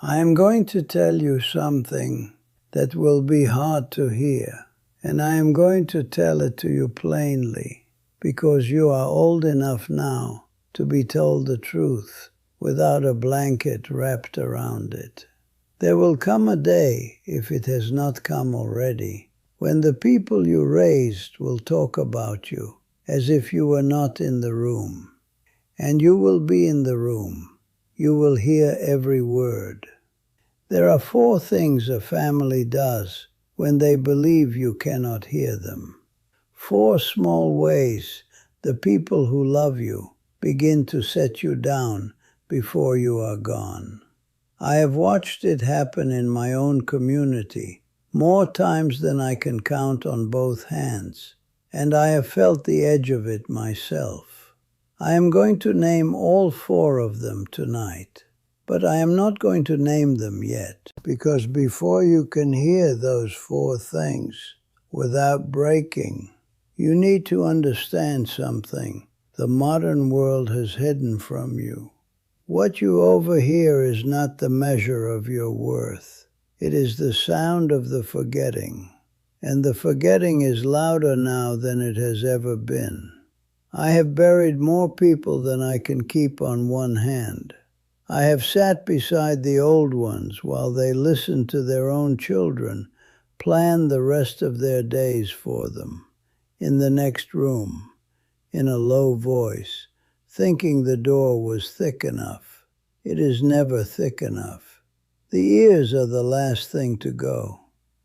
I am going to tell you something that will be hard to hear, and I am going to tell it to you plainly, because you are old enough now to be told the truth without a blanket wrapped around it. There will come a day, if it has not come already, when the people you raised will talk about you as if you were not in the room. And you will be in the room. You will hear every word. There are 4 things a family does when they believe you cannot hear them. 4 small ways the people who love you begin to set you down before you are gone. I have watched it happen in my own community more times than I can count on both hands, and I have felt the edge of it myself. I am going to name all 4 of them tonight, but I am not going to name them yet, because before you can hear those 4 things without breaking, you need to understand something the modern world has hidden from you. What you overhear is not the measure of your worth. It is the sound of the forgetting, and the forgetting is louder now than it has ever been. I have buried more people than I can keep on one hand. I have sat beside the old ones while they listened to their own children plan the rest of their days for them, in the next room, in a low voice, thinking the door was thick enough. It is never thick enough. The ears are the last thing to go.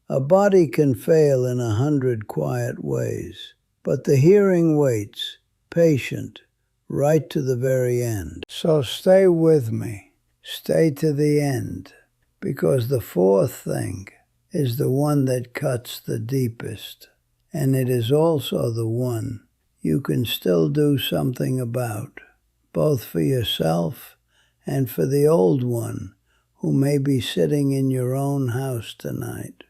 A body can fail in 100 quiet ways, but the hearing waits, patient, right to the very end. So stay with me. Stay to the end, because the 4th thing is the one that cuts the deepest, and it is also the one you can still do something about, both for yourself and for the old one who may be sitting in your own house tonight.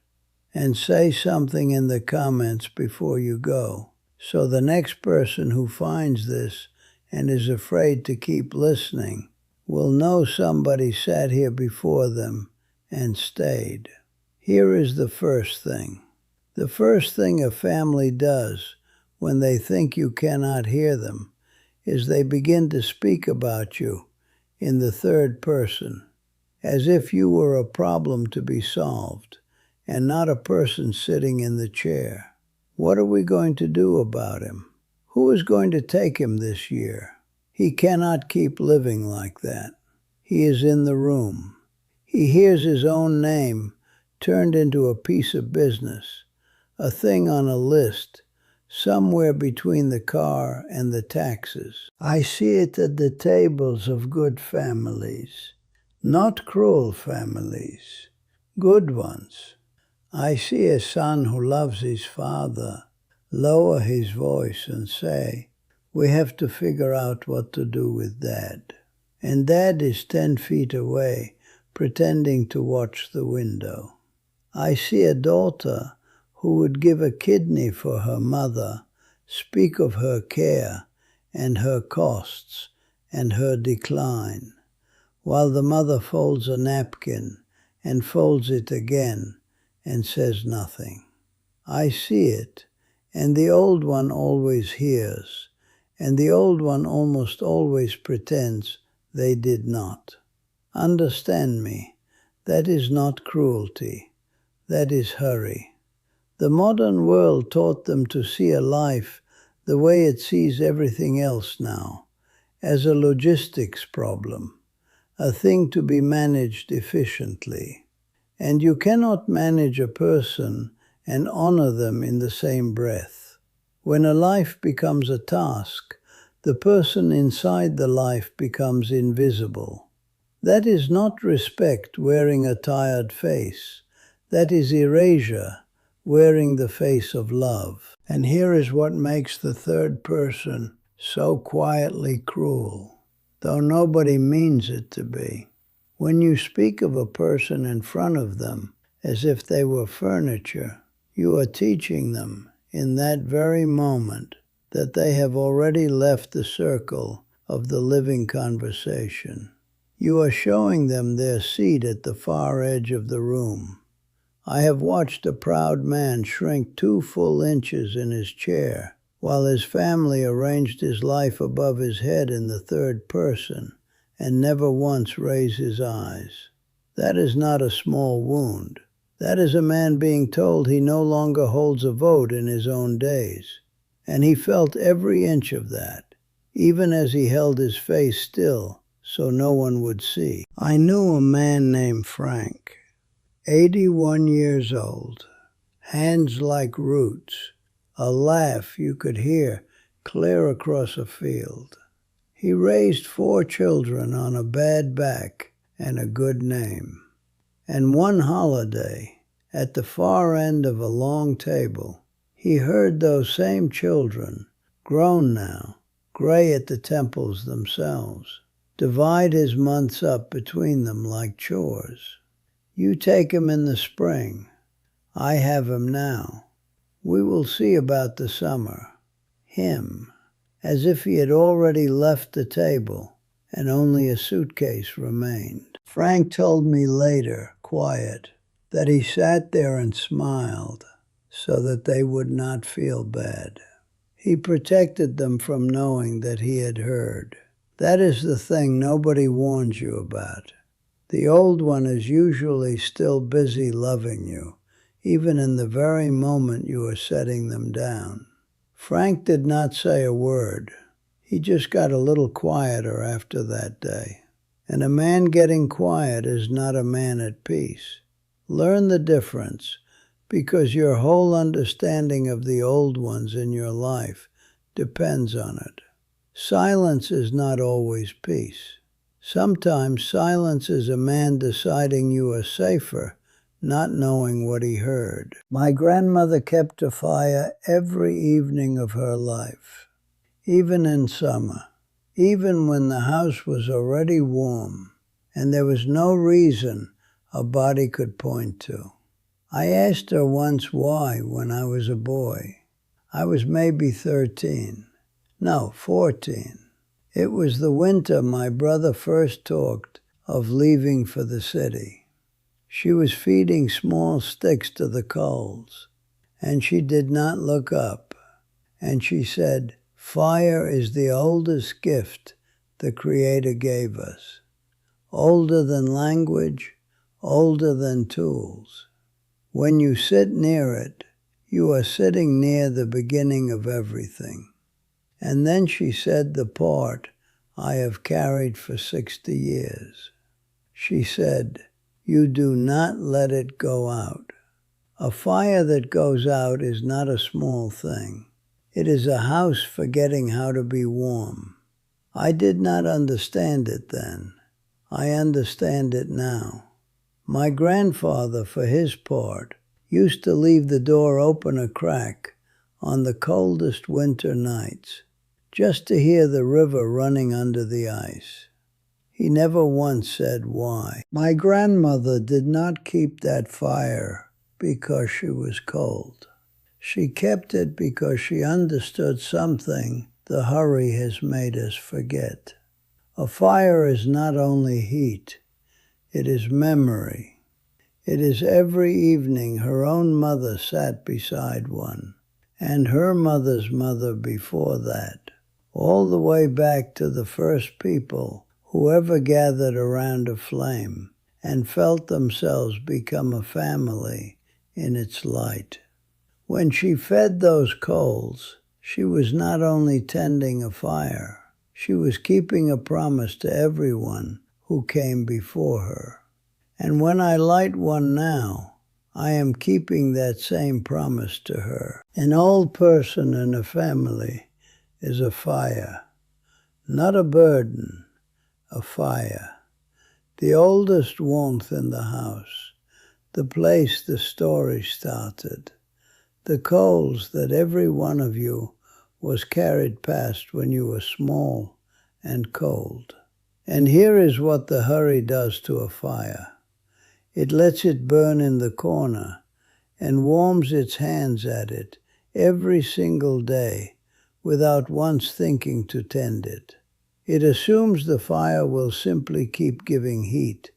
And say something in the comments before you go, so the next person who finds this and is afraid to keep listening will know somebody sat here before them and stayed. Here is the first thing. The first thing a family does when they think you cannot hear them is they begin to speak about you in the 3rd person, as if you were a problem to be solved and not a person sitting in the chair. What are we going to do about him? Who is going to take him this year? He cannot keep living like that. He is in the room. He hears his own name turned into a piece of business, a thing on a list, somewhere between the car and the taxes. I see it at the tables of good families, not cruel families, good ones. I see a son who loves his father lower his voice and say, "We have to figure out what to do with Dad." And Dad is 10 feet away, pretending to watch the window. I see a daughter who would give a kidney for her mother, speak of her care and her costs and her decline, while the mother folds a napkin and folds it again and says nothing. I see it, and the old one always hears, and the old one almost always pretends they did not. Understand me, that is not cruelty, that is hurry. The modern world taught them to see a life the way it sees everything else now, as a logistics problem, a thing to be managed efficiently. And you cannot manage a person and honor them in the same breath. When a life becomes a task, the person inside the life becomes invisible. That is not respect wearing a tired face. That is erasure wearing the face of love. And here is what makes the 3rd person so quietly cruel, though nobody means it to be. When you speak of a person in front of them as if they were furniture, you are teaching them in that very moment that they have already left the circle of the living conversation. You are showing them their seat at the far edge of the room. I have watched a proud man shrink 2 full inches in his chair, while his family arranged his life above his head in the third person, and never once raise his eyes. That is not a small wound. That is a man being told he no longer holds a vote in his own days. And he felt every inch of that, even as he held his face still so no one would see. I knew a man named Frank, 81 years old, hands like roots, a laugh you could hear clear across a field. He raised 4 children on a bad back and a good name. And one holiday, at the far end of a long table, he heard those same children, grown now, gray at the temples themselves, divide his months up between them like chores. You take him in the spring. I have him now. We will see about the summer. Him, as if he had already left the table and only a suitcase remained. Frank told me later, quiet, that he sat there and smiled so that they would not feel bad. He protected them from knowing that he had heard. That is the thing nobody warns you about. The old one is usually still busy loving you, even in the very moment you are setting them down. Frank did not say a word. He just got a little quieter after that day. And a man getting quiet is not a man at peace. Learn the difference, because your whole understanding of the old ones in your life depends on it. Silence is not always peace. Sometimes silence is a man deciding you are safer, not knowing what he heard. My grandmother kept a fire every evening of her life, even in summer, even when the house was already warm, and there was no reason a body could point to. I asked her once why when I was a boy. I was maybe 13. No, 14. It was the winter my brother first talked of leaving for the city. She was feeding small sticks to the coals, and she did not look up. And she said, "Fire is the oldest gift the Creator gave us. Older than language, older than tools. When you sit near it, you are sitting near the beginning of everything." And then she said the part I have carried for 60 years. She said, "You do not let it go out." A fire that goes out is not a small thing. It is a house forgetting how to be warm. I did not understand it then. I understand it now. My grandfather, for his part, used to leave the door open a crack on the coldest winter nights, just to hear the river running under the ice. He never once said why. My grandmother did not keep that fire because she was cold. She kept it because she understood something the hurry has made us forget. A fire is not only heat, it is memory. It is every evening her own mother sat beside one, and her mother's mother before that, all the way back to the first people who ever gathered around a flame and felt themselves become a family in its light. When she fed those coals, she was not only tending a fire, she was keeping a promise to everyone who came before her. And when I light one now, I am keeping that same promise to her. An old person in a family is a fire, not a burden, a fire. The oldest warmth in the house, the place the story started, the coals that every one of you was carried past when you were small and cold. And here is what the hurry does to a fire. It lets it burn in the corner and warms its hands at it every single day without once thinking to tend it. It assumes the fire will simply keep giving heat,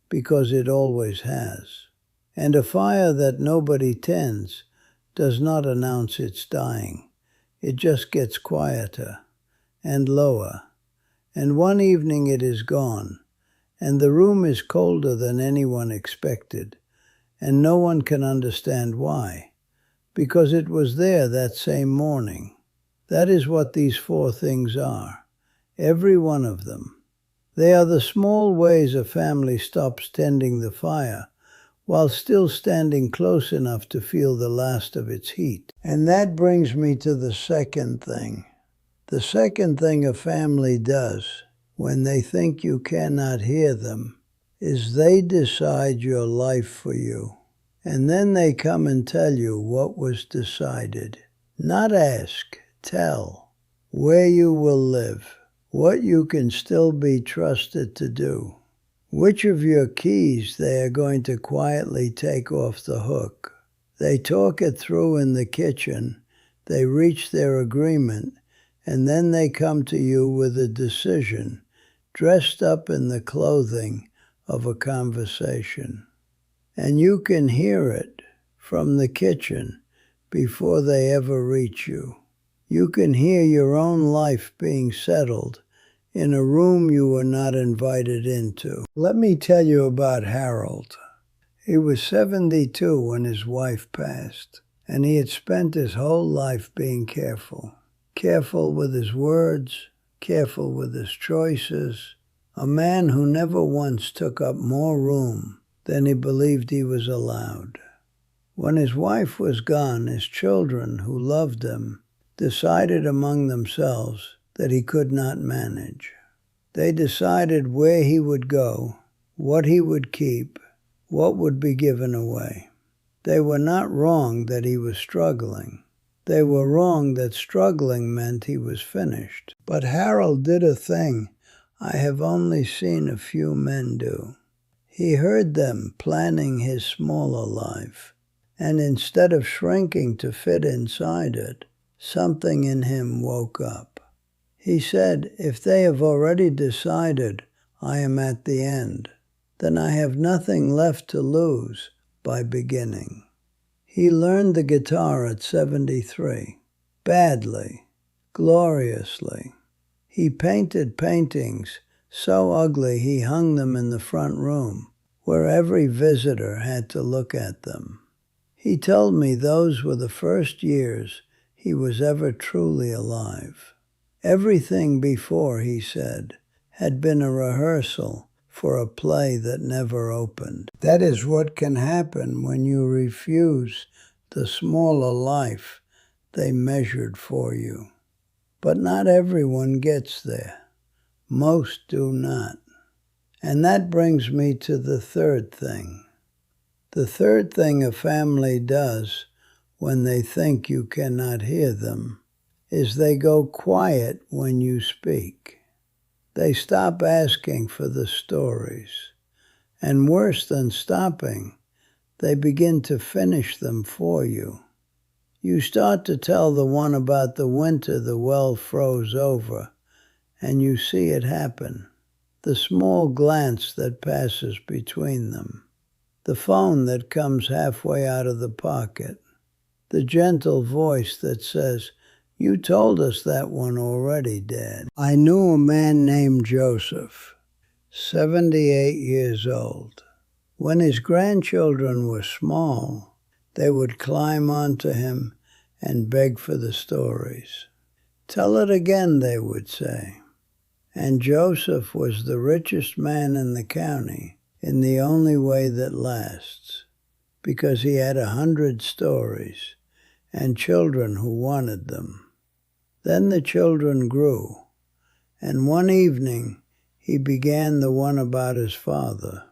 because it always has. And a fire that nobody tends does not announce it's dying. It just gets quieter and lower, and one evening it is gone, and the room is colder than anyone expected, and no one can understand why, because it was there that same morning. That is what these 4 things are, every one of them. They are the small ways a family stops tending the fire while still standing close enough to feel the last of its heat. And that brings me to the second thing. The second thing a family does when they think you cannot hear them is they decide your life for you. And then they come and tell you what was decided. Not ask, tell. Where you will live. What you can still be trusted to do. Which of your keys they are going to quietly take off the hook. They talk it through in the kitchen, they reach their agreement, and then they come to you with a decision, dressed up in the clothing of a conversation. And you can hear it from the kitchen before they ever reach you. You can hear your own life being settled in a room you were not invited into. Let me tell you about Harold. He was 72 when his wife passed, and he had spent his whole life being careful. Careful with his words, careful with his choices. A man who never once took up more room than he believed he was allowed. When his wife was gone, his children, who loved him, decided among themselves that he could not manage. They decided where he would go, what he would keep, what would be given away. They were not wrong that he was struggling. They were wrong that struggling meant he was finished. But Harold did a thing I have only seen a few men do. He heard them planning his smaller life, and instead of shrinking to fit inside it, something in him woke up. He said, if they have already decided I am at the end, then I have nothing left to lose by beginning. He learned the guitar at 73, badly, gloriously. He painted paintings so ugly he hung them in the front room, where every visitor had to look at them. He told me those were the first years he was ever truly alive. Everything before, he said, had been a rehearsal for a play that never opened. That is what can happen when you refuse the smaller life they measured for you. But not everyone gets there. Most do not. And that brings me to the third thing. The third thing a family does when they think you cannot hear them is they go quiet when you speak. They stop asking for the stories. And worse than stopping, they begin to finish them for you. You start to tell the one about the winter the well froze over, and you see it happen. The small glance that passes between them. The phone that comes halfway out of the pocket. The gentle voice that says, you told us that one already, Dad. I knew a man named Joseph, 78 years old. When his grandchildren were small, they would climb onto him and beg for the stories. Tell it again, they would say. And Joseph was the richest man in the county in the only way that lasts, because he had 100 stories and children who wanted them. Then the children grew, and one evening he began the one about his father,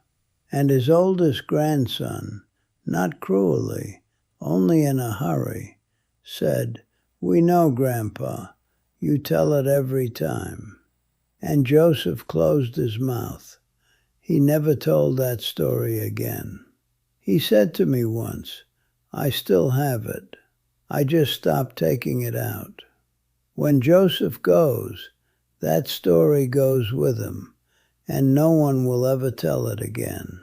and his oldest grandson, not cruelly, only in a hurry, said, we know, Grandpa, you tell it every time. And Joseph closed his mouth. He never told that story again. He said to me once, I still have it. I just stopped taking it out. When Joseph goes, That story goes with him, and no one will ever tell it again.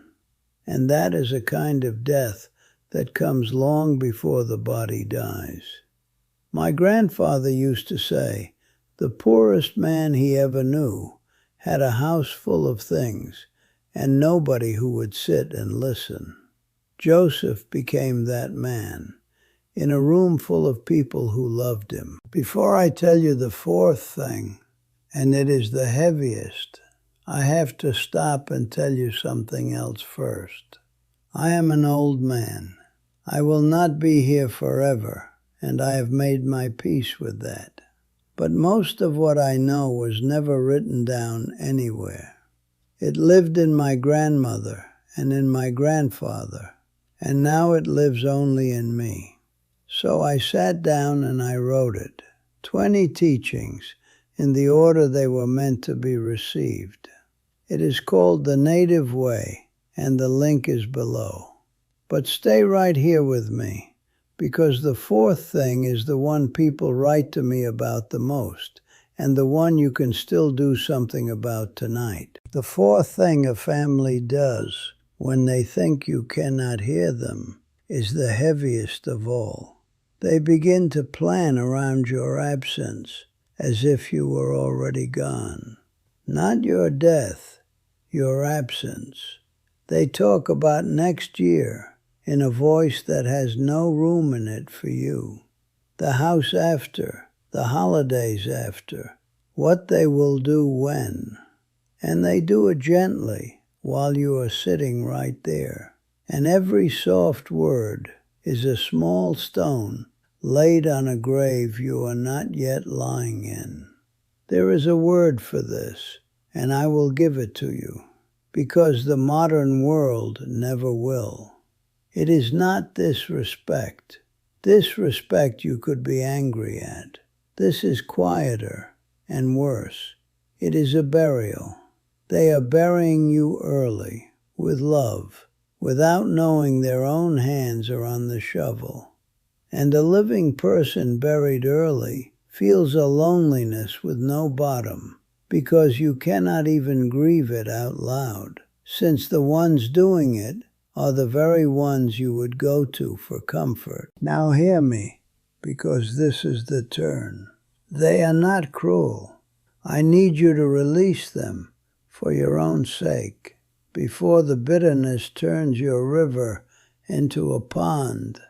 And that is a kind of death that comes long before the body dies. My grandfather used to say, the poorest man he ever knew had a house full of things, and nobody who would sit and listen. Joseph became that man, in a room full of people who loved him. Before I tell you the fourth thing, and it is the heaviest, I have to stop and tell you something else first. I am an old man. I will not be here forever, and I have made my peace with that. But most of what I know was never written down anywhere. It lived in my grandmother and in my grandfather, and now it lives only in me. So I sat down and I wrote it, 20 teachings in the order they were meant to be received. It is called The Native Way, and the link is below. But stay right here with me, because the fourth thing is the one people write to me about the most, and the one you can still do something about tonight. The fourth thing a family does when they think you cannot hear them is the heaviest of all. They begin to plan around your absence as if you were already gone. Not your death, your absence. They talk about next year in a voice that has no room in it for you. The house after, the holidays after, what they will do when. And they do it gently while you are sitting right there. And every soft word is a small stone laid on a grave you are not yet lying in. There is a word for this, and I will give it to you, because the modern world never will. It is not disrespect. Disrespect you could be angry at. This is quieter and worse. It is a burial. They are burying you early, with love, without knowing their own hands are on the shovel. And a living person buried early feels a loneliness with no bottom, because you cannot even grieve it out loud, since the ones doing it are the very ones you would go to for comfort. Now hear me, because this is the turn. They are not cruel. I need you to release them for your own sake, before the bitterness turns your river into a pond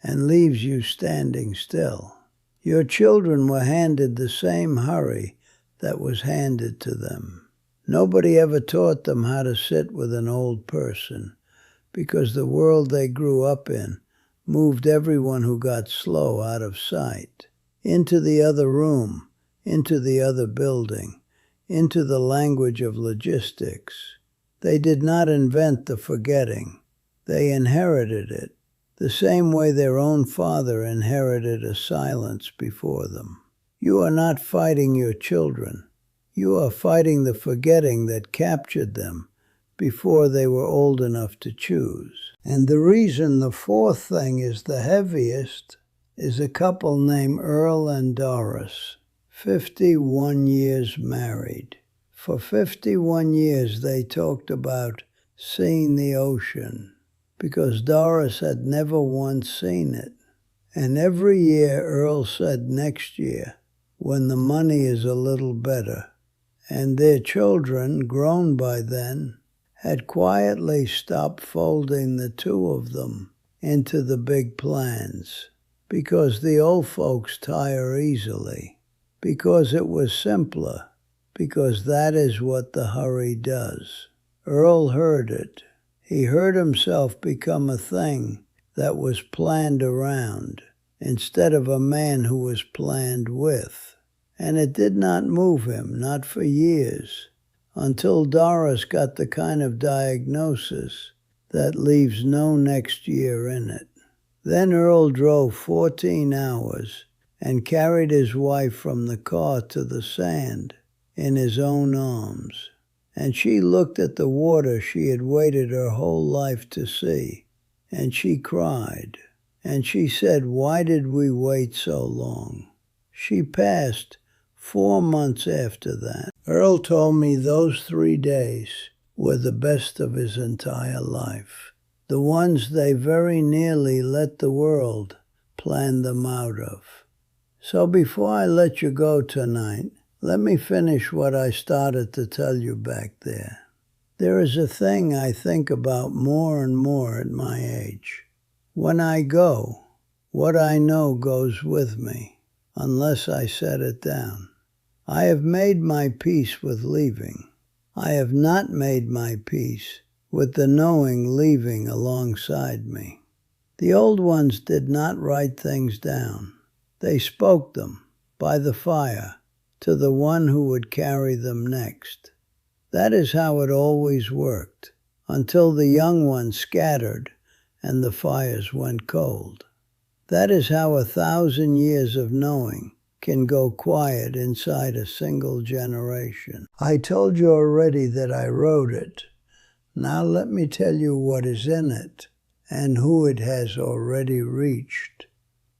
and leaves you standing still. Your children were handed the same hurry that was handed to them. Nobody ever taught them how to sit with an old person, because the world they grew up in moved everyone who got slow out of sight, into the other room, into the other building, into the language of logistics. They did not invent the forgetting. They inherited it, the same way their own father inherited a silence before them. You are not fighting your children. You are fighting the forgetting that captured them before they were old enough to choose. And the reason the fourth thing is the heaviest is a couple named Earl and Doris, 51 years married. For 51 years they talked about seeing the ocean, because Doris had never once seen it. And every year Earl said next year, when the money is a little better. And their children, grown by then, had quietly stopped folding the two of them into the big plans, because the old folks tire easily, because it was simpler, because that is what the hurry does. Earl heard it. He heard himself become a thing that was planned around, instead of a man who was planned with. And it did not move him, not for years, until Doris got the kind of diagnosis that leaves no next year in it. Then Earl drove 14 hours and carried his wife from the car to the sand in his own arms. And she looked at the water she had waited her whole life to see, and she cried. And she said, "Why did we wait so long?" She passed 4 months after that, Earl told me those 3 days were the best of his entire life. The ones they very nearly let the world plan them out of. So before I let you go tonight, let me finish what I started to tell you back there. There is a thing I think about more and more at my age. When I go, what I know goes with me, unless I set it down. I have made my peace with leaving. I have not made my peace with the knowing leaving alongside me. The old ones did not write things down. They spoke them, by the fire, to the one who would carry them next. That is how it always worked, until the young ones scattered and the fires went cold. That is how 1,000 years of knowing can go quiet inside a single generation. I told you already that I wrote it. Now let me tell you what is in it and who it has already reached.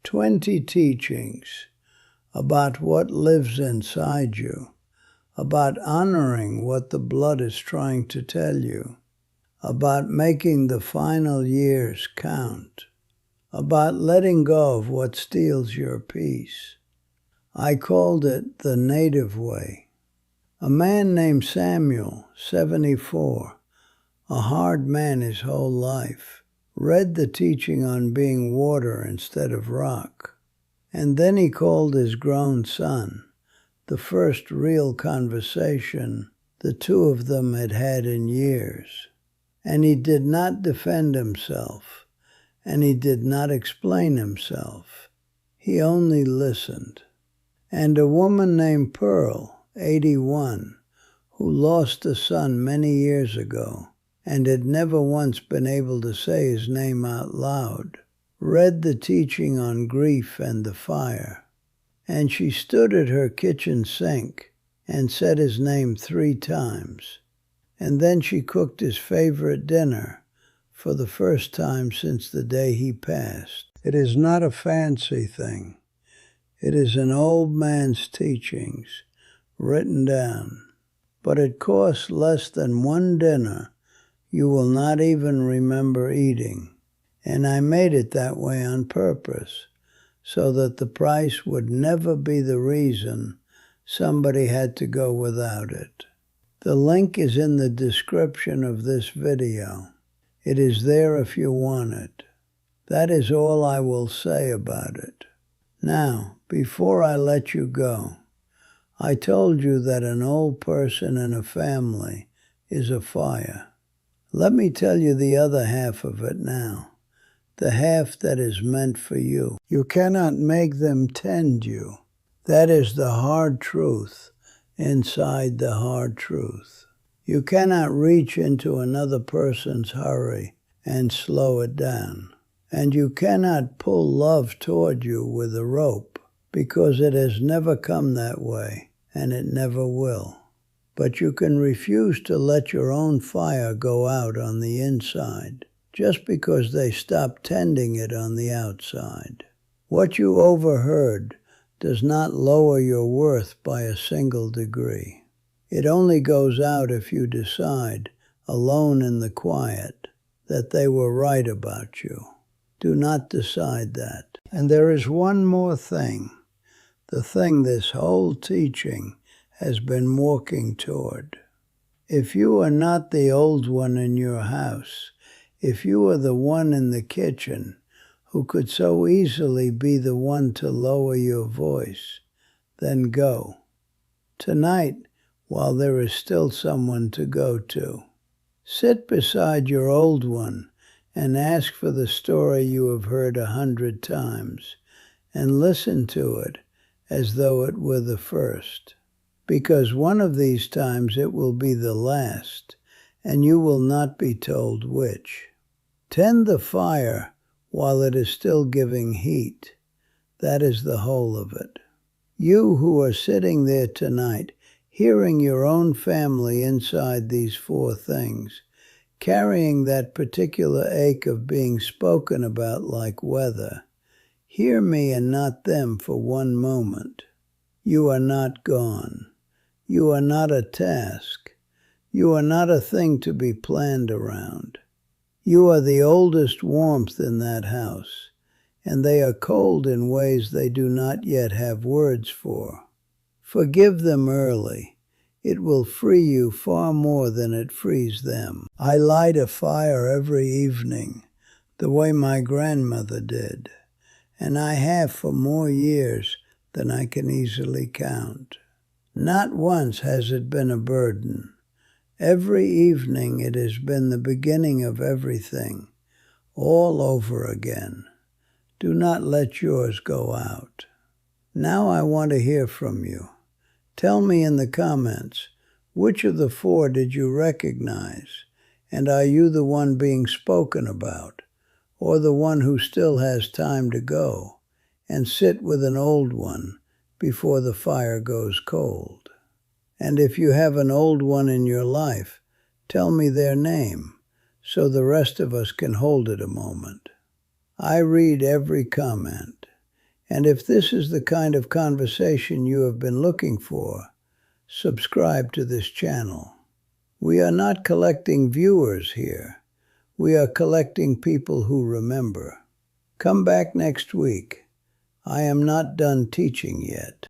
20 teachings about what lives inside you, about honoring what the blood is trying to tell you, about making the final years count, about letting go of what steals your peace. I called it the native way. A man named Samuel, 74, a hard man his whole life, read the teaching on being water instead of rock. And then he called his grown son, the first real conversation the two of them had had in years. And he did not defend himself, and he did not explain himself. He only listened. And a woman named Pearl, 81, who lost a son many years ago and had never once been able to say his name out loud, read the teaching on grief and the fire. And she stood at her kitchen sink and said his name 3 times. And then she cooked his favorite dinner for the first time since the day he passed. It is not a fancy thing. It is an old man's teachings, written down. But it costs less than 1 dinner you will not even remember eating. And I made it that way on purpose, so that the price would never be the reason somebody had to go without it. The link is in the description of this video. It is there if you want it. That is all I will say about it. Now, before I let you go, I told you that an old person in a family is a fire. Let me tell you the other half of it now, the half that is meant for you. You cannot make them tend you. That is the hard truth inside the hard truth. You cannot reach into another person's hurry and slow it down. And you cannot pull love toward you with a rope, because it has never come that way, and it never will. But you can refuse to let your own fire go out on the inside, just because they stop tending it on the outside. What you overheard does not lower your worth by a single degree. It only goes out if you decide, alone in the quiet, that they were right about you. Do not decide that. And there is one more thing, the thing this whole teaching has been walking toward. If you are not the old one in your house, if you are the one in the kitchen who could so easily be the one to lower your voice, then go. Tonight, while there is still someone to go to. Sit beside your old one and ask for the story you have heard 100 times, and listen to it as though it were the first. Because one of these times it will be the last, and you will not be told which. Tend the fire while it is still giving heat. That is the whole of it. You who are sitting there tonight, hearing your own family inside these 4 things, carrying that particular ache of being spoken about like weather, hear me and not them for 1 moment. You are not gone. You are not a task. You are not a thing to be planned around. You are the oldest warmth in that house, and they are cold in ways they do not yet have words for. Forgive them early. It will free you far more than it frees them. I light a fire every evening, the way my grandmother did, and I have for more years than I can easily count. Not once has it been a burden. Every evening it has been the beginning of everything, all over again. Do not let yours go out. Now I want to hear from you. Tell me in the comments, which of the 4 did you recognize? And are you the one being spoken about, or the one who still has time to go and sit with an old one before the fire goes cold? And if you have an old one in your life, tell me their name so the rest of us can hold it a moment. I read every comment. And if this is the kind of conversation you have been looking for, subscribe to this channel. We are not collecting viewers here. We are collecting people who remember. Come back next week. I am not done teaching yet.